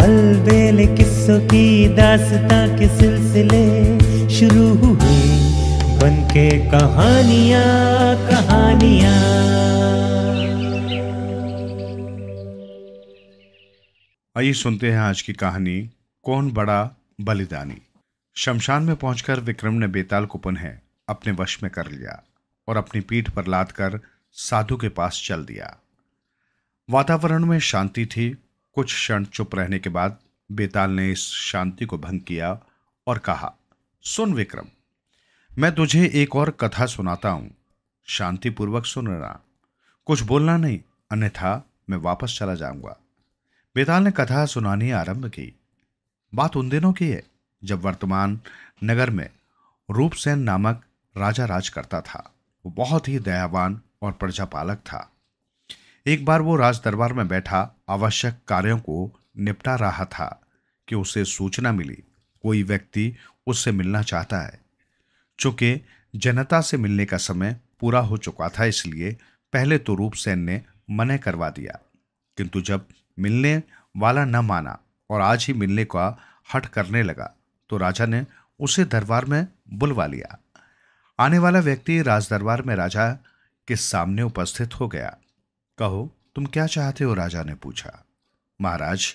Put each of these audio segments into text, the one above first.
अलबेले किस्सों की दास्तां के सिलसिले शुरू हुए, बनके कहानियां कहानियां। आइए सुनते हैं आज की कहानी, कौन बड़ा बलिदानी। शमशान में पहुंचकर विक्रम ने बेताल को पुनः अपने वश में कर लिया और अपनी पीठ पर लाद कर साधु के पास चल दिया। वातावरण में शांति थी। कुछ क्षण चुप रहने के बाद बेताल ने इस शांति को भंग किया और कहा, सुन विक्रम, मैं तुझे एक और कथा सुनाता हूं। शांतिपूर्वक सुनना, कुछ बोलना नहीं, अन्यथा मैं वापस चला जाऊंगा। बेताल ने कथा सुनानी आरंभ की। बात उन दिनों की है जब वर्तमान नगर में रूपसेन नामक राजा राज करता था। वो बहुत ही दयावान और प्रजापालक था। एक बार वो राज दरबार में बैठा आवश्यक कार्यों को निपटा रहा था कि उसे सूचना मिली, कोई व्यक्ति उससे मिलना चाहता है। चूंकि जनता से मिलने का समय पूरा हो चुका था, इसलिए पहले तो रूपसेन ने मना करवा दिया, किंतु जब मिलने वाला न माना और आज ही मिलने का हठ करने लगा तो राजा ने उसे दरबार में बुलवा लिया। आने वाला व्यक्ति राज दरबार में राजा के सामने उपस्थित हो गया। कहो, तुम क्या चाहते हो? राजा ने पूछा। महाराज,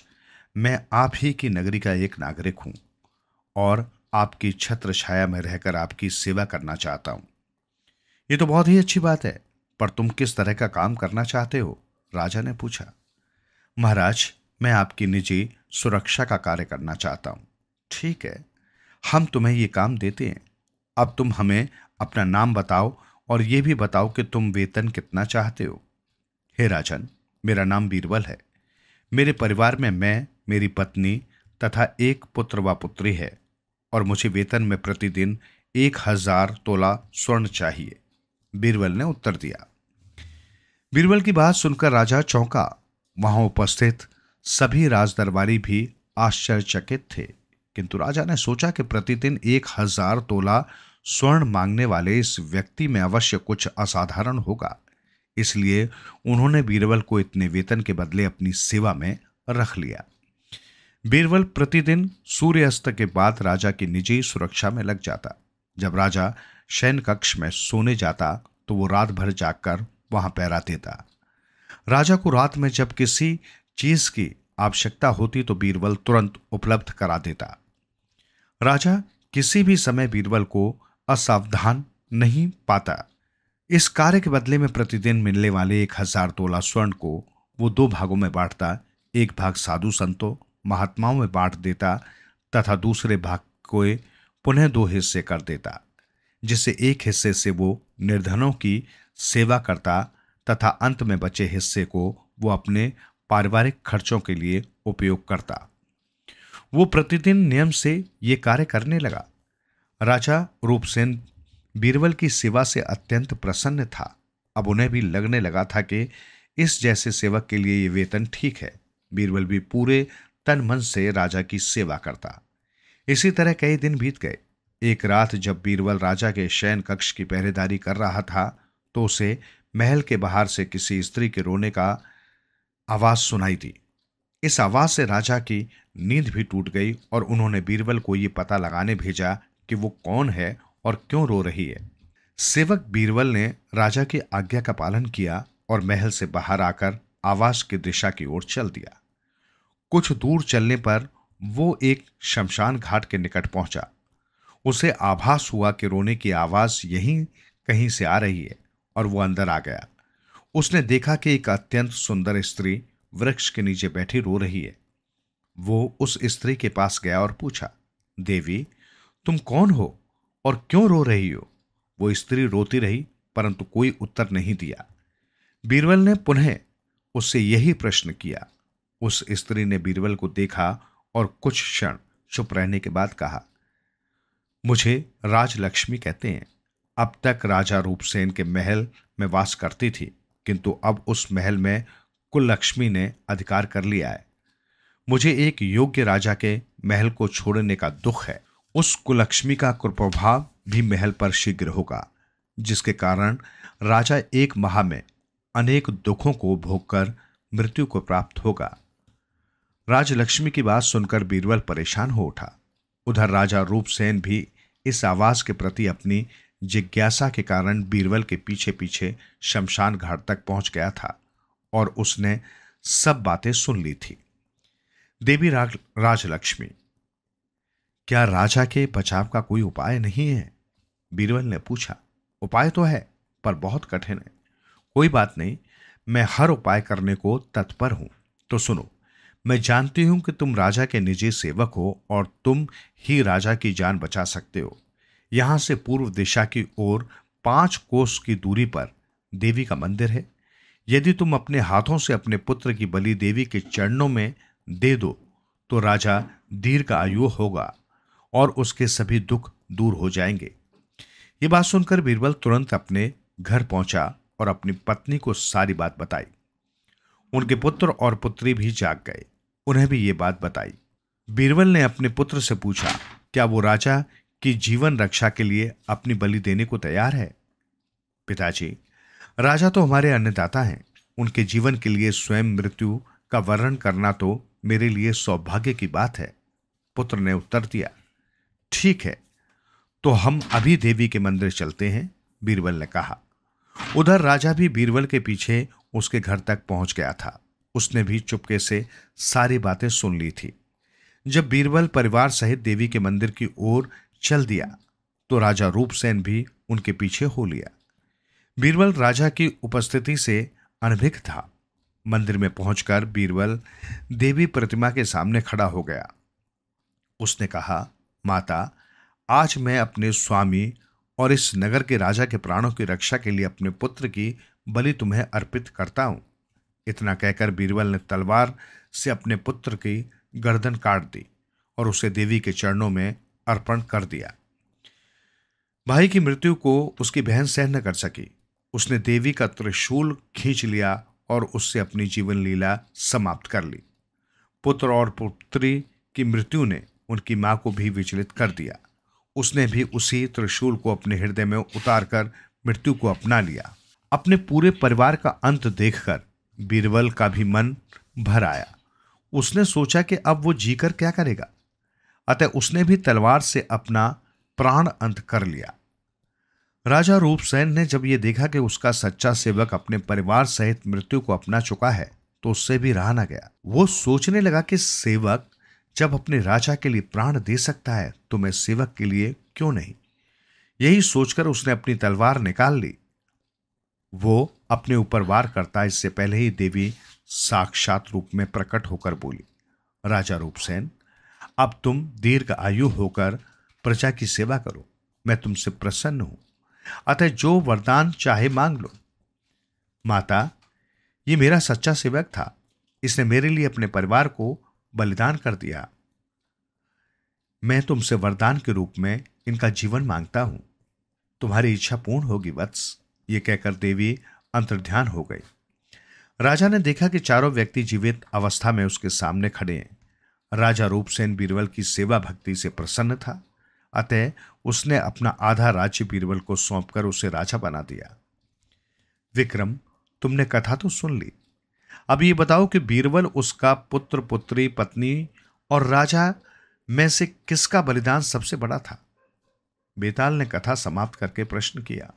मैं आप ही की नगरी का एक नागरिक हूं और आपकी छत्र छाया में रहकर आपकी सेवा करना चाहता हूं। ये तो बहुत ही अच्छी बात है, पर तुम किस तरह का काम करना चाहते हो? राजा ने पूछा। महाराज, मैं आपकी निजी सुरक्षा का कार्य करना चाहता हूं। ठीक है, हम तुम्हें ये काम देते हैं। अब तुम हमें अपना नाम बताओ और ये भी बताओ कि तुम वेतन कितना चाहते हो। हे राजन, मेरा नाम बीरबल है। मेरे परिवार में मैं, मेरी पत्नी तथा एक पुत्र व पुत्री है और मुझे वेतन में प्रतिदिन 1000 तोला स्वर्ण चाहिए। बीरबल ने उत्तर दिया। बीरबल की बात सुनकर राजा चौंका। वहां उपस्थित सभी राजदरबारी भी आश्चर्यचकित थे, किंतु राजा ने सोचा कि प्रतिदिन 1000 तोला स्वर्ण मांगने वाले इस व्यक्ति में अवश्य कुछ असाधारण होगा। इसलिए उन्होंने बीरबल को इतने वेतन के बदले अपनी सेवा में रख लिया। बीरबल प्रतिदिन सूर्यास्त के बाद राजा की निजी सुरक्षा में लग जाता। जब राजा शयन कक्ष में सोने जाता तो वो रात भर जागकर वहां पहरा देता। राजा को रात में जब किसी चीज की आवश्यकता होती तो बीरबल तुरंत उपलब्ध करा देता। राजा किसी भी समय बीरबल को असावधान नहीं पाता। इस कार्य के बदले में प्रतिदिन मिलने वाले 1000 तोला स्वर्ण को वो 2 भागों में बांटता। एक भाग साधु संतों महात्माओं में बांट देता तथा दूसरे भाग को पुनः 2 हिस्से कर देता, जिससे एक हिस्से से वो निर्धनों की सेवा करता तथा अंत में बचे हिस्से को वो अपने पारिवारिक खर्चों के लिए उपयोग करता। वो प्रतिदिन नियम से ये कार्य करने लगा। राजा रूपसेन बीरबल की सेवा से अत्यंत प्रसन्न था। अब उन्हें भी लगने लगा था कि इस जैसे सेवक के लिए ये वेतन ठीक है। बीरबल भी पूरे तन मन से राजा की सेवा करता। इसी तरह कई दिन बीत गए। एक रात जब बीरबल राजा के शयन कक्ष की पहरेदारी कर रहा था तो उसे महल के बाहर से किसी स्त्री के रोने का आवाज सुनाई दी। इस आवाज से राजा की नींद भी टूट गई और उन्होंने बीरबल को ये पता लगाने भेजा कि वो कौन है और क्यों रो रही है। सेवक बीरबल ने राजा की आज्ञा का पालन किया और महल से बाहर आकर आवाज की दिशा की ओर चल दिया। कुछ दूर चलने पर वो एक शमशान घाट के निकट पहुंचा। उसे आभास हुआ कि रोने की आवाज यहीं कहीं से आ रही है और वो अंदर आ गया। उसने देखा कि एक अत्यंत सुंदर स्त्री वृक्ष के नीचे बैठी रो रही है। वो उस स्त्री के पास गया और पूछा, देवी, तुम कौन हो और क्यों रो रही हो? वो स्त्री रोती रही परंतु कोई उत्तर नहीं दिया। बीरबल ने पुनः उससे यही प्रश्न किया। उस स्त्री ने बीरबल को देखा और कुछ क्षण चुप रहने के बाद कहा, मुझे राजलक्ष्मी कहते हैं। अब तक राजा रूपसेन के महल में वास करती थी, किंतु अब उस महल में कुललक्ष्मी ने अधिकार कर लिया है। मुझे एक योग्य राजा के महल को छोड़ने का दुख है। उस कुललक्ष्मी का कुप्रभाव भी महल पर शीघ्र होगा, जिसके कारण राजा 1 माह में अनेक दुखों को भोगकर मृत्यु को प्राप्त होगा। राजलक्ष्मी की बात सुनकर बीरबल परेशान हो उठा। उधर राजा रूपसेन भी इस आवाज के प्रति अपनी जिज्ञासा के कारण बीरबल के पीछे पीछे शमशान घाट तक पहुंच गया था और उसने सब बातें सुन ली थी। देवी राजलक्ष्मी, क्या राजा के बचाव का कोई उपाय नहीं है? बीरबल ने पूछा। उपाय तो है, पर बहुत कठिन है। कोई बात नहीं, मैं हर उपाय करने को तत्पर हूं। तो सुनो, मैं जानती हूं कि तुम राजा के निजी सेवक हो और तुम ही राजा की जान बचा सकते हो। यहां से पूर्व दिशा की ओर 5 कोस की दूरी पर देवी का मंदिर है। यदि तुम अपने हाथों से अपने पुत्र की बलि देवी के चरणों में दे दो तो राजा दीर्घ आयु होगा और उसके सभी दुख दूर हो जाएंगे। ये बात सुनकर बीरबल तुरंत अपने घर पहुंचा और अपनी पत्नी को सारी बात बताई। उनके पुत्र और पुत्री भी जाग गए, उन्हें भी ये बात बताई। बीरबल ने अपने पुत्र से पूछा, क्या वो राजा की जीवन रक्षा के लिए अपनी बलि देने को तैयार है? पिताजी, राजा तो हमारे अन्नदाता हैं। उनके जीवन के लिए स्वयं मृत्यु का वर्ण करना तो मेरे लिए सौभाग्य की बात है, पुत्र ने उत्तर दिया। ठीक है, तो हम अभी देवी के मंदिर चलते हैं, बीरबल ने कहा। उधर राजा भी बीरबल के पीछे उसके घर तक पहुंच गया था। उसने भी चुपके से सारी बातें सुन ली थी। जब बीरबल परिवार सहित देवी के मंदिर की ओर चल दिया तो राजा रूपसेन भी उनके पीछे हो लिया। बीरबल राजा की उपस्थिति से अनभिज्ञ था। मंदिर में पहुंचकर बीरबल देवी प्रतिमा के सामने खड़ा हो गया। उसने कहा, माता, आज मैं अपने स्वामी और इस नगर के राजा के प्राणों की रक्षा के लिए अपने पुत्र की बलि तुम्हें अर्पित करता हूं। इतना कहकर बीरबल ने तलवार से अपने पुत्र की गर्दन काट दी और उसे देवी के चरणों में अर्पण कर दिया। भाई की मृत्यु को उसकी बहन सहन न कर सकी। उसने देवी का त्रिशूल खींच लिया और उससे अपनी जीवन लीला समाप्त कर ली। पुत्र और पुत्री की मृत्यु ने उनकी मां को भी विचलित कर दिया। उसने भी उसी त्रिशूल को अपने हृदय में उतारकर मृत्यु को अपना लिया। अपने पूरे परिवार का अंत देखकर बीरबल का भी मन भर आया। उसने सोचा कि अब वो जीकर क्या करेगा, अतः उसने भी तलवार से अपना प्राण अंत कर लिया। राजा रूपसेन ने जब यह देखा कि उसका सच्चा सेवक अपने परिवार सहित मृत्यु को अपना चुका है तो उससे भी रहा न गया। वो सोचने लगा कि सेवक जब अपने राजा के लिए प्राण दे सकता है तो मैं सेवक के लिए क्यों नहीं। यही सोचकर उसने अपनी तलवार निकाल ली। वो अपने ऊपर वार करता इससे पहले ही देवी साक्षात रूप में प्रकट होकर बोली, राजा रूपसेन, अब तुम दीर्घ आयु होकर प्रजा की सेवा करो। मैं तुमसे प्रसन्न हूं, अतः जो वरदान चाहे मांग लो। माता, ये मेरा सच्चा सेवक था। इसने मेरे लिए अपने परिवार को बलिदान कर दिया। मैं तुमसे वरदान के रूप में इनका जीवन मांगता हूं। तुम्हारी इच्छा पूर्ण होगी वत्स। ये कहकर देवी अंतर्ध्यान हो गई। राजा ने देखा कि चारों व्यक्ति जीवित अवस्था में उसके सामने खड़े हैं। राजा रूपसेन बीरबल की सेवा भक्ति से प्रसन्न था, अतः उसने अपना आधा राज्य बीरबल को सौंपकर उसे राजा बना दिया। विक्रम, तुमने कथा तो सुन ली। अब ये बताओ कि बीरबल, उसका पुत्र, पुत्री, पत्नी और राजा में से किसका बलिदान सबसे बड़ा था? बेताल ने कथा समाप्त करके प्रश्न किया।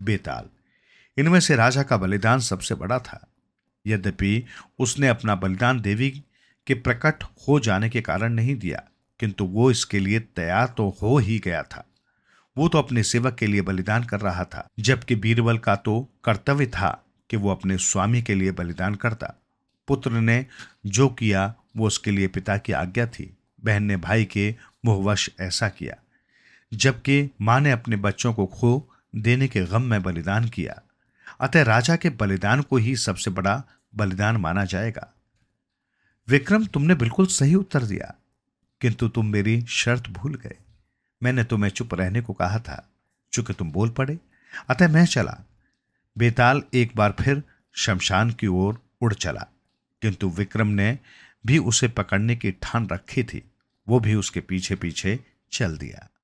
बेताल, इनमें से राजा का बलिदान सबसे बड़ा था। यद्यपि उसने अपना बलिदान देवी के प्रकट हो जाने के कारण नहीं दिया, किंतु वो इसके लिए तैयार तो हो ही गया था। वो तो अपने सेवक के लिए बलिदान कर रहा था, जबकि बीरबल का तो कर्तव्य था कि वो अपने स्वामी के लिए बलिदान करता। पुत्र ने जो किया वो उसके लिए पिता की आज्ञा थी। बहन ने भाई के मोहवश ऐसा किया, जबकि मां ने अपने बच्चों को खो देने के गम में बलिदान किया। अतः राजा के बलिदान को ही सबसे बड़ा बलिदान माना जाएगा। विक्रम, तुमने बिल्कुल सही उत्तर दिया, किंतु तुम मेरी शर्त भूल गए। मैंने तुम्हें चुप रहने को कहा था, चूंकि तुम बोल पड़े अतः मैं चला। बेताल एक बार फिर शमशान की ओर उड़ चला, किंतु विक्रम ने भी उसे पकड़ने की ठान रखी थी। वो भी उसके पीछे पीछे चल दिया।